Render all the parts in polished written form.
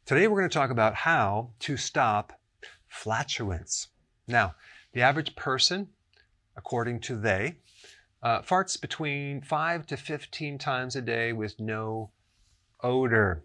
Today we're going to talk about how to stop flatulence. Now, the average person, according to they, farts between 5 to 15 times a day with no odor.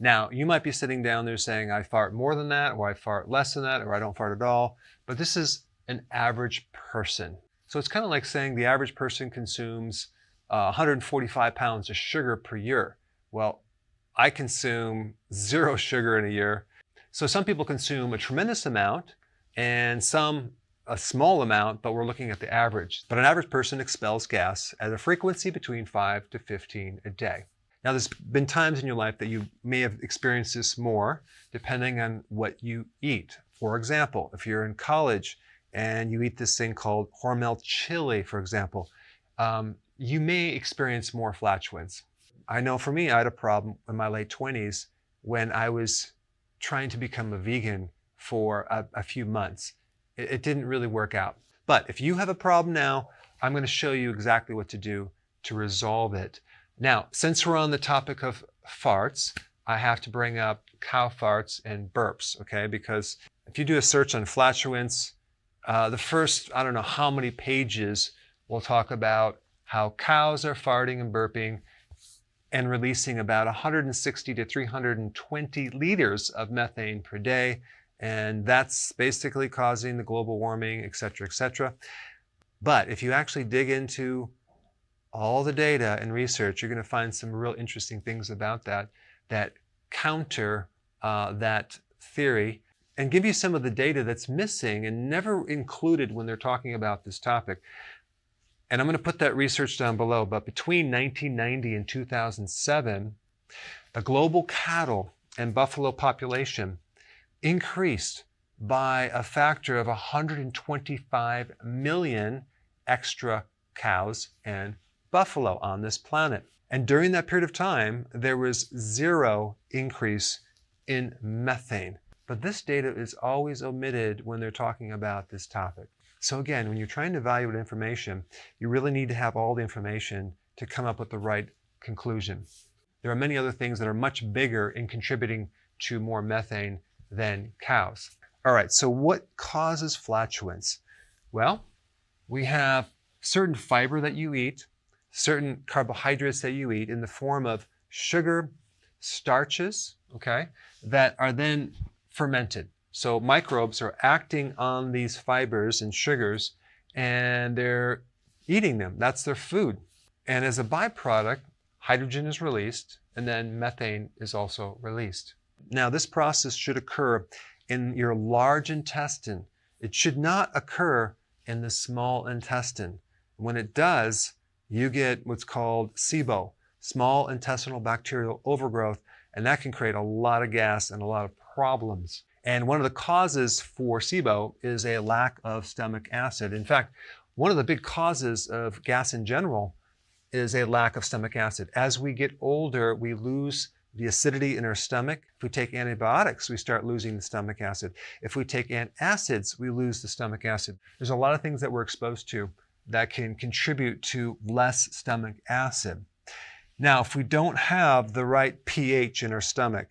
Now, you might be sitting down there saying, I fart more than that, or I fart less than that, or I don't fart at all. But this is an average person. So it's kind of like saying the average person consumes 145 pounds of sugar per year. Well, I consume 0 sugar in a year. So some people consume a tremendous amount and some a small amount, but we're looking at the average. But an average person expels gas at a frequency between 5 to 15 a day. Now, there's been times in your life that you may have experienced this more, depending on what you eat. For example, if you're in college and you eat this thing called Hormel chili, for example, you may experience more flatulence. I know for me, I had a problem in my late 20s when I was trying to become a vegan for a few months. It didn't really work out. But if you have a problem now, I'm going to show you exactly what to do to resolve it. Now, since we're on the topic of farts, I have to bring up cow farts and burps, okay? Because if you do a search on flatulence, the first, I don't know how many pages will talk about how cows are farting and burping and releasing about 160 to 320 liters of methane per day. And that's basically causing the global warming, et cetera, et cetera. But if you actually dig into all the data and research, you're going to find some real interesting things about that counter that theory and give you some of the data that's missing and never included when they're talking about this topic. And I'm going to put that research down below, but between 1990 and 2007, the global cattle and buffalo population increased by a factor of 125 million extra cows and buffalo on this planet. And during that period of time, there was 0 increase in methane. But this data is always omitted when they're talking about this topic. So again, when you're trying to evaluate information, you really need to have all the information to come up with the right conclusion. There are many other things that are much bigger in contributing to more methane than cows. All right, so what causes flatulence? Well, we have certain fiber that you eat, certain carbohydrates that you eat in the form of sugar, starches, okay, that are then fermented. So microbes are acting on these fibers and sugars and they're eating them. That's their food. And as a byproduct, hydrogen is released and then methane is also released. Now, this process should occur in your large intestine. It should not occur in the small intestine. When it does, you get what's called SIBO, small intestinal bacterial overgrowth, and that can create a lot of gas and a lot of problems. And one of the causes for SIBO is a lack of stomach acid. In fact, one of the big causes of gas in general is a lack of stomach acid. As we get older, we lose the acidity in our stomach. If we take antibiotics, we start losing the stomach acid. If we take antacids, we lose the stomach acid. There's a lot of things that we're exposed to that can contribute to less stomach acid. Now, if we don't have the right pH in our stomach,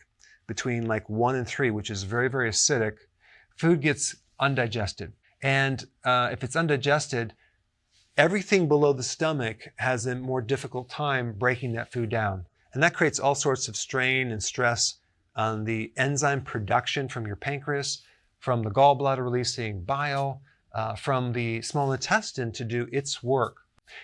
between like 1 and 3, which is very, very acidic, food gets undigested. And if it's undigested, everything below the stomach has a more difficult time breaking that food down. And that creates all sorts of strain and stress on the enzyme production from your pancreas, from the gallbladder releasing bile, from the small intestine to do its work.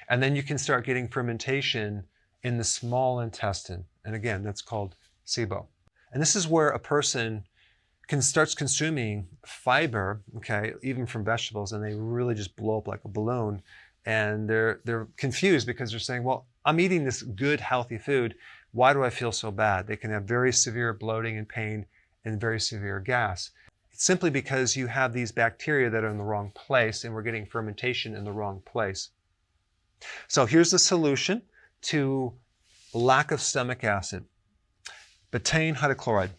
And then you can start getting fermentation in the small intestine. And again, that's called SIBO. And this is where a person starts consuming fiber, okay, even from vegetables, and they really just blow up like a balloon. And they're confused because they're saying, well, I'm eating this good, healthy food. Why do I feel so bad? They can have very severe bloating and pain and very severe gas. It's simply because you have these bacteria that are in the wrong place and we're getting fermentation in the wrong place. So here's the solution to lack of stomach acid. Betaine hydrochloride.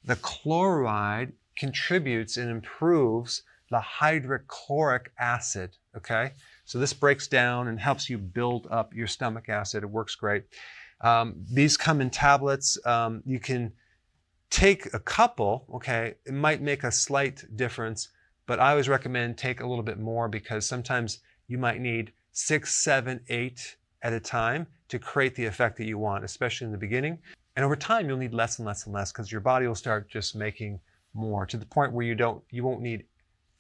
The chloride contributes and improves the hydrochloric acid, okay? So this breaks down and helps you build up your stomach acid. It works great. These come in tablets. You can take a couple, okay, it might make a slight difference, but I always recommend take a little bit more because sometimes you might need 6, 7, 8 at a time to create the effect that you want, especially in the beginning. And over time, you'll need less and less and less because your body will start just making more to the point where you won't need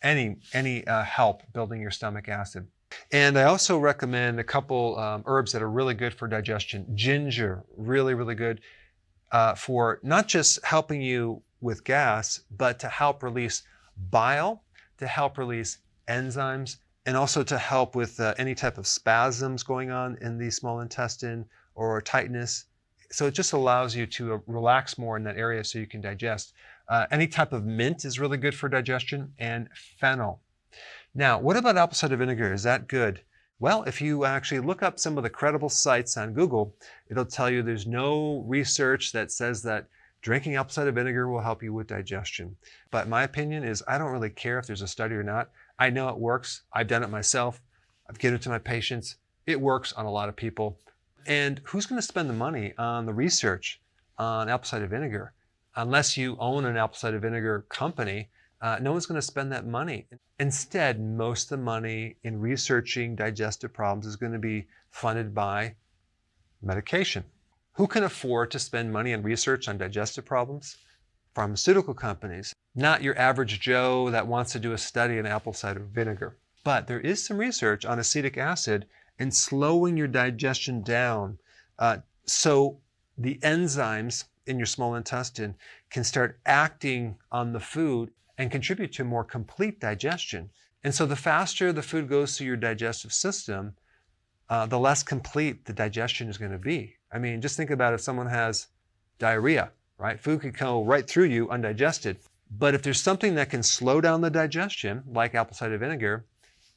any help building your stomach acid. And I also recommend a couple herbs that are really good for digestion. Ginger, really, really good for not just helping you with gas, but to help release bile, to help release enzymes, and also to help with any type of spasms going on in the small intestine or tightness. So it just allows you to relax more in that area so you can digest. Any type of mint is really good for digestion, and fennel. Now, what about apple cider vinegar? Is that good? Well, if you actually look up some of the credible sites on Google, it'll tell you there's no research that says that drinking apple cider vinegar will help you with digestion. But my opinion is I don't really care if there's a study or not. I know it works. I've done it myself. I've given it to my patients. It works on a lot of people. And who's going to spend the money on the research on apple cider vinegar? Unless you own an apple cider vinegar company, no one's going to spend that money. Instead, most of the money in researching digestive problems is going to be funded by medication. Who can afford to spend money on research on digestive problems? Pharmaceutical companies, not your average Joe that wants to do a study on apple cider vinegar. But there is some research on acetic acid and slowing your digestion down so the enzymes in your small intestine can start acting on the food and contribute to more complete digestion. And so the faster the food goes through your digestive system, the less complete the digestion is going to be. I mean, just think about if someone has diarrhea, right? Food could go right through you undigested. But if there's something that can slow down the digestion, like apple cider vinegar,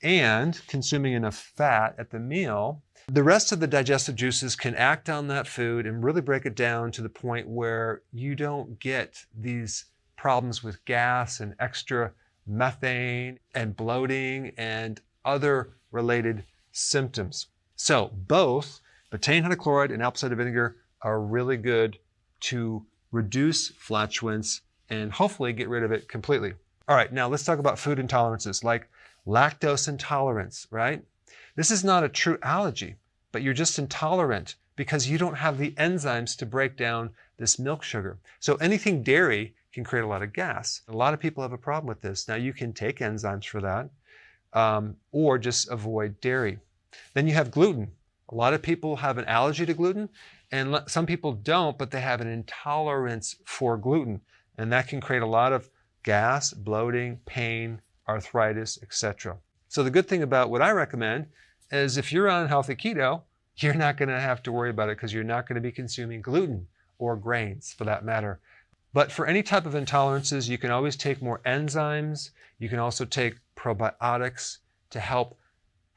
and consuming enough fat at the meal, the rest of the digestive juices can act on that food and really break it down to the point where you don't get these problems with gas and extra methane and bloating and other related symptoms. So both betaine hydrochloride and apple cider vinegar are really good to reduce flatulence and hopefully get rid of it completely. All right, now let's talk about food intolerances like lactose intolerance, right? This is not a true allergy, but you're just intolerant because you don't have the enzymes to break down this milk sugar. So anything dairy can create a lot of gas. A lot of people have a problem with this. Now you can take enzymes for that or just avoid dairy. Then you have gluten. A lot of people have an allergy to gluten and some people don't, but they have an intolerance for gluten. And that can create a lot of gas, bloating, pain, arthritis, etc. So the good thing about what I recommend is if you're on healthy keto, you're not going to have to worry about it because you're not going to be consuming gluten or grains for that matter. But for any type of intolerances, you can always take more enzymes. You can also take probiotics to help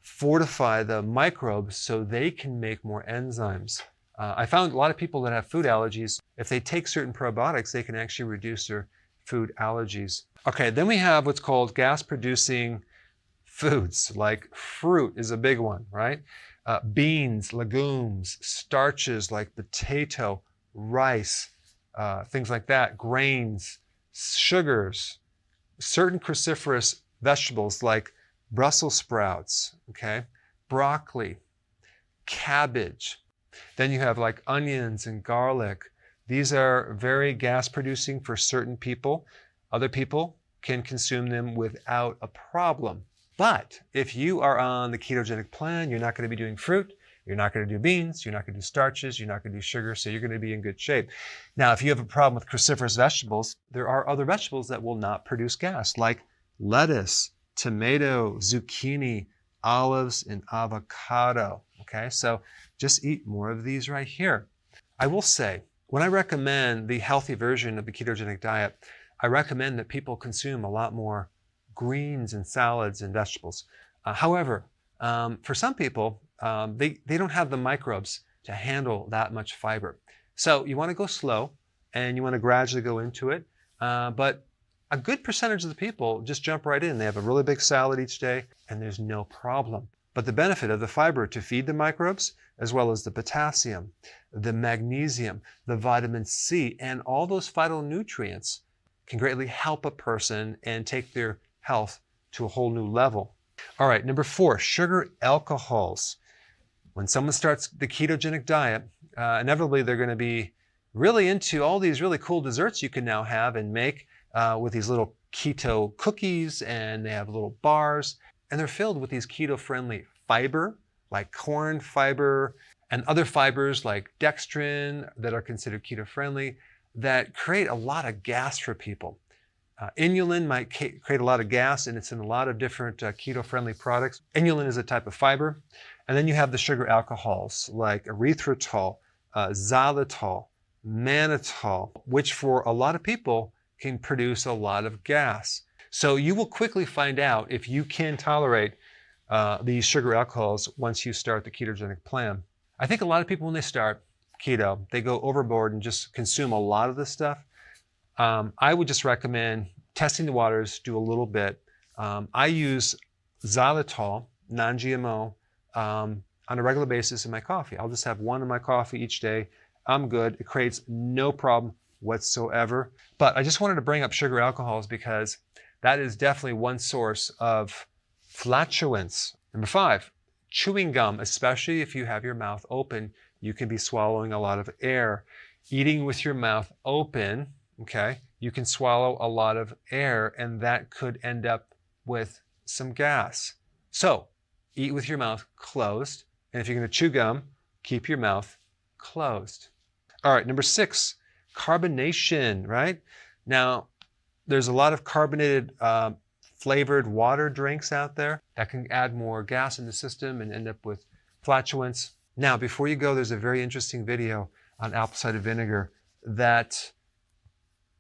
fortify the microbes so they can make more enzymes. I found a lot of people that have food allergies, if they take certain probiotics, they can actually reduce their food allergies. Okay, then we have what's called gas-producing foods, like fruit is a big one, right? Beans, legumes, starches like potato, rice, things like that, grains, sugars, certain cruciferous vegetables like Brussels sprouts, okay, broccoli, cabbage. Then you have like onions and garlic. These are very gas producing for certain people. Other people can consume them without a problem. But if you are on the ketogenic plan, you're not going to be doing fruit, you're not going to do beans, you're not going to do starches, you're not going to do sugar, so you're going to be in good shape. Now, if you have a problem with cruciferous vegetables, there are other vegetables that will not produce gas, like lettuce, tomato, zucchini, olives, and avocado. Okay, so just eat more of these right here. I will say, when I recommend the healthy version of the ketogenic diet, I recommend that people consume a lot more greens and salads and vegetables. However, for some people, they don't have the microbes to handle that much fiber. So you want to go slow and you want to gradually go into it. But a good percentage of the people just jump right in. They have a really big salad each day and there's no problem. But the benefit of the fiber to feed the microbes as well as the potassium, the magnesium, the vitamin C, and all those phytonutrients can greatly help a person and take their health to a whole new level. All right, number 4, sugar alcohols. When someone starts the ketogenic diet, inevitably they're going to be really into all these really cool desserts you can now have and make with these little keto cookies, and they have little bars, and they're filled with these keto-friendly fiber, like corn fiber, and other fibers like dextrin that are considered keto-friendly that create a lot of gas for people. Inulin might create a lot of gas, and it's in a lot of different keto-friendly products. Inulin is a type of fiber. And then you have the sugar alcohols like erythritol, xylitol, mannitol, which for a lot of people can produce a lot of gas. So you will quickly find out if you can tolerate these sugar alcohols once you start the ketogenic plan. I think a lot of people, when they start keto, they go overboard and just consume a lot of this stuff. I would just recommend testing the waters, do a little bit. I use xylitol, non-GMO, on a regular basis in my coffee. I'll just have one in my coffee each day. I'm good. It creates no problem whatsoever. But I just wanted to bring up sugar alcohols because that is definitely one source of flatulence. Number 5, chewing gum, especially if you have your mouth open, you can be swallowing a lot of air. Eating with your mouth open, okay, you can swallow a lot of air, and that could end up with some gas. So eat with your mouth closed, and if you're going to chew gum, keep your mouth closed. All right, number 6, carbonation, right? Now, there's a lot of carbonated flavored water drinks out there that can add more gas in the system and end up with flatulence. Now, before you go, there's a very interesting video on apple cider vinegar that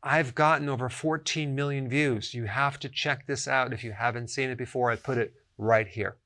I've gotten over 14 million views. You have to check this out if you haven't seen it before. I put it right here.